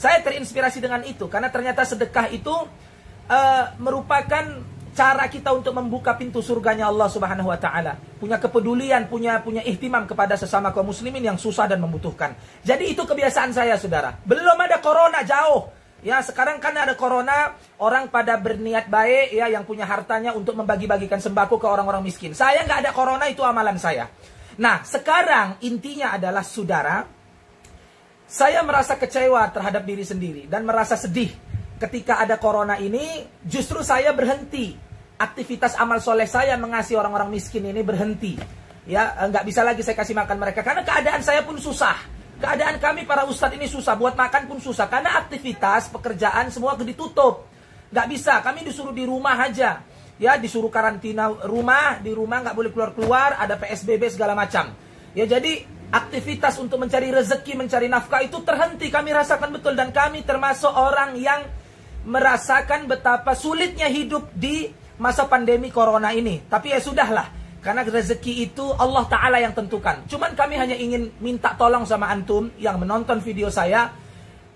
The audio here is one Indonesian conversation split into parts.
Saya terinspirasi dengan itu, karena ternyata sedekah itu merupakan cara kita untuk membuka pintu surganya Allah Subhanahu wa taala. Punya kepedulian, punya ihtimam kepada sesama kaum muslimin yang susah dan membutuhkan. Jadi itu kebiasaan saya, Saudara. Belum ada corona, jauh. Ya, sekarang kan ada corona, orang pada berniat baik ya, yang punya hartanya untuk membagi-bagikan sembako ke orang-orang miskin. Saya nggak ada corona, itu amalan saya. Nah, sekarang intinya adalah, Saudara, saya merasa kecewa terhadap diri sendiri dan merasa sedih ketika ada corona ini. Justru saya berhenti, aktivitas amal soleh saya mengasihi orang-orang miskin ini berhenti. Ya, nggak bisa lagi saya kasih makan mereka karena keadaan saya pun susah. Keadaan kami para ustadz ini susah, buat makan pun susah. Karena aktivitas, pekerjaan semua ditutup. Nggak bisa, kami disuruh di rumah aja. Ya, disuruh karantina rumah, di rumah nggak boleh keluar-keluar, ada PSBB segala macam. Ya, jadi aktivitas untuk mencari rezeki, mencari nafkah itu terhenti. Kami rasakan betul, dan kami termasuk orang yang merasakan betapa sulitnya hidup di masa pandemi corona ini. Tapi ya sudahlah. Karena rezeki itu Allah Ta'ala yang tentukan. Cuman kami hanya ingin minta tolong sama antum yang menonton video saya.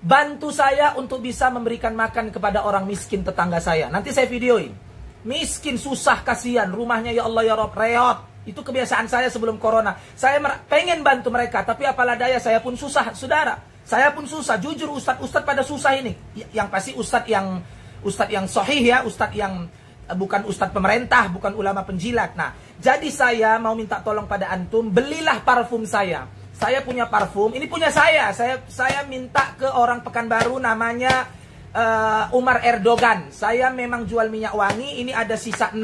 Bantu saya untuk bisa memberikan makan kepada orang miskin tetangga saya. Nanti saya videoin. Miskin, susah, kasihan. Rumahnya ya Allah ya Rob, reot. Itu kebiasaan saya sebelum corona. Saya pengen bantu mereka. Tapi apalah daya, saya pun susah, Saudara. Saya pun susah. Jujur ustadz pada susah ini. Yang pasti ustadz yang sahih ya. Ustadz yang bukan ustadz pemerintah, bukan ulama penjilat. Nah, jadi saya mau minta tolong pada antum, belilah parfum saya. Saya punya parfum, ini punya saya. Saya minta ke orang Pekanbaru, namanya Umar Erdogan. Saya memang jual minyak wangi, ini ada sisa 6.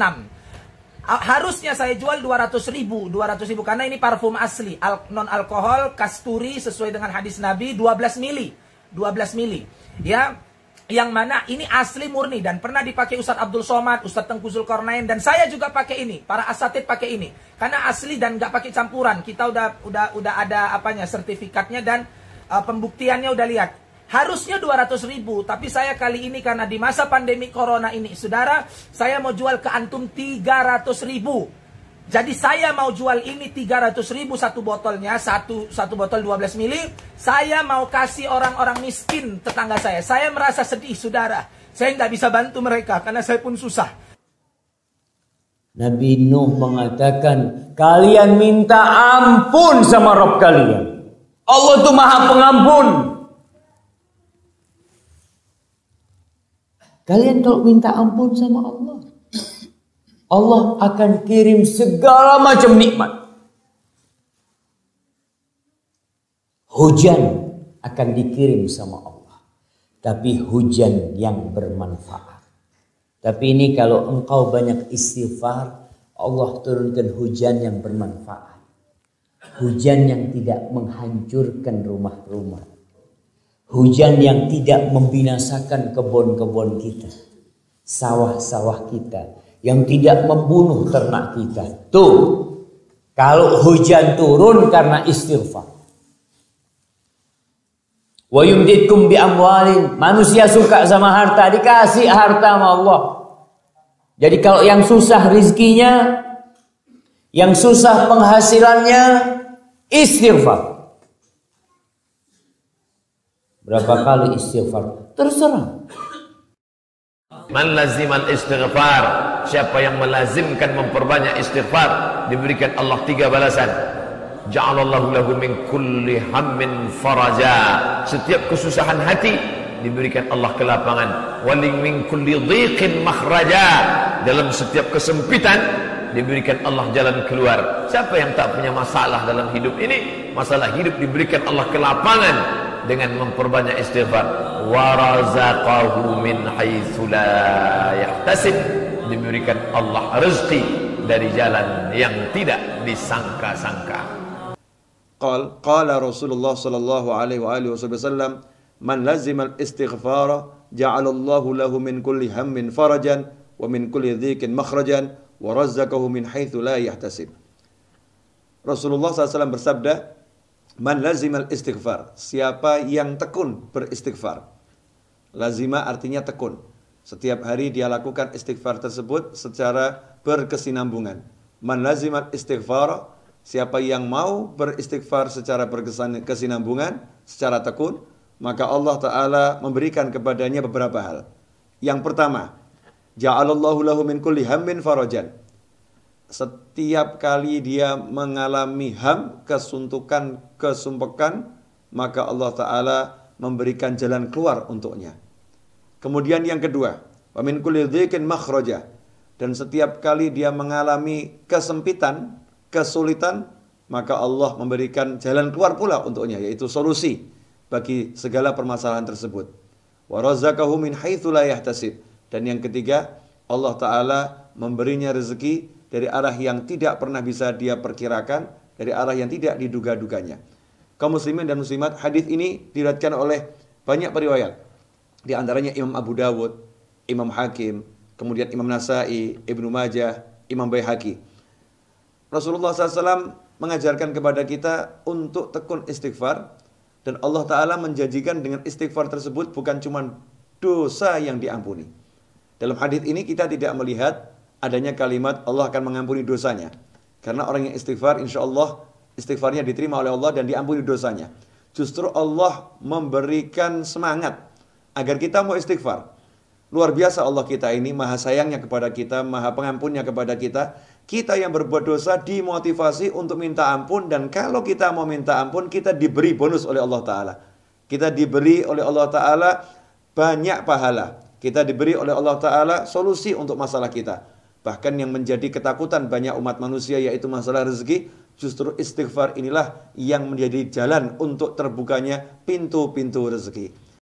Harusnya saya jual 200 ribu karena ini parfum asli, non alkohol, kasturi sesuai dengan hadis Nabi, 12 mili. Ya. Yang mana ini asli murni dan pernah dipakai Ustadz Abdul Somad, Ustadz Tengku Zulkarnain, dan saya juga pakai ini. Para asatid pakai ini karena asli dan nggak pakai campuran. Kita udah ada apanya, sertifikatnya dan pembuktiannya udah lihat. Harusnya 200 ribu, tapi saya kali ini karena di masa pandemi corona ini, Saudara, saya mau jual ke antum 300 ribu. Jadi saya mau jual ini 300 ribu satu botolnya, satu botol 12 mili. Saya mau kasih orang-orang miskin tetangga saya. Saya merasa sedih, Saudara. Saya nggak bisa bantu mereka karena saya pun susah. Nabi Nuh mengatakan, kalian minta ampun sama Rabb kalian. Allah itu Maha Pengampun. Kalian kalau minta ampun sama Allah, Allah akan kirim segala macam nikmat. Hujan akan dikirim sama Allah, tapi hujan yang bermanfaat. Tapi ini kalau engkau banyak istighfar, Allah turunkan hujan yang bermanfaat. Hujan yang tidak menghancurkan rumah-rumah. Hujan yang tidak membinasakan kebun-kebun kita, sawah-sawah kita, yang tidak membunuh ternak kita. Tuh, kalau hujan turun karena istighfar. Wa yumditkum bi amwalin. Manusia suka sama harta, dikasih harta sama Allah. Jadi kalau yang susah rizkinya, yang susah penghasilannya, istighfar. Berapa kali istighfar? Terserah. Man lazimal istighfar, siapa yang melazimkan memperbanyak istighfar, diberikan Allah 3 balasan. Ja'alallahu lahu min kulli hammin faraja. Setiap kesusahan hati diberikan Allah kelapangan. Waling min kulli dhiqin makhraja. Dalam setiap kesempitan diberikan Allah jalan keluar. Siapa yang tak punya masalah dalam hidup ini, masalah hidup diberikan Allah kelapangan dengan memperbanyak istighfar. Wa razaqahu min haitsu la yahtasib. Diberikan Allah rezeki dari jalan yang tidak disangka-sangka. Qala Rasulullah sallallahu alaihi wasallam, man lazimal istighfara ja'alallahu lahu min kulli hammin farajan wa min kulli dhiqin makhrajan wa razzaqahu min haitsu la yahtasib. Rasulullah SAW bersabda, man lazimal istighfar, siapa yang tekun beristighfar. Lazima artinya tekun. Setiap hari dia lakukan istighfar tersebut secara berkesinambungan. Man lazimal istighfar, siapa yang mau beristighfar secara berkesinambungan, secara tekun, maka Allah Ta'ala memberikan kepadanya beberapa hal. Yang pertama, ja'alallahu lahu min kulli hammin farajan. Setiap kali dia mengalami ham, kesuntukan, kesumpekan, maka Allah Ta'ala memberikan jalan keluar untuknya. Kemudian yang kedua, wa min kulli dhiqin makhraja. Dan setiap kali dia mengalami kesempitan, kesulitan, maka Allah memberikan jalan keluar pula untuknya, yaitu solusi bagi segala permasalahan tersebut. Wa razaqahu min haitsu la yahtasib. Dan yang ketiga, Allah Ta'ala memberinya rezeki dari arah yang tidak pernah bisa dia perkirakan, dari arah yang tidak diduga-duganya. Kaum muslimin dan muslimat, hadis ini diriwayatkan oleh banyak periwayat. Di antaranya Imam Abu Dawud, Imam Hakim, kemudian Imam Nasai, Ibnu Majah, Imam Baihaqi. Rasulullah SAW mengajarkan kepada kita untuk tekun istighfar, dan Allah Ta'ala menjanjikan dengan istighfar tersebut bukan cuma dosa yang diampuni. Dalam hadis ini kita tidak melihat adanya kalimat Allah akan mengampuni dosanya, karena orang yang istighfar insya Allah istighfarnya diterima oleh Allah dan diampuni dosanya. Justru Allah memberikan semangat agar kita mau istighfar. Luar biasa Allah kita ini, maha sayangnya kepada kita, maha pengampunnya kepada kita. Kita yang berbuat dosa dimotivasi untuk minta ampun, dan kalau kita mau minta ampun, kita diberi bonus oleh Allah Ta'ala. Kita diberi oleh Allah Ta'ala banyak pahala. Kita diberi oleh Allah Ta'ala solusi untuk masalah kita. Bahkan yang menjadi ketakutan banyak umat manusia, yaitu masalah rezeki, justru istighfar inilah yang menjadi jalan untuk terbukanya pintu-pintu rezeki.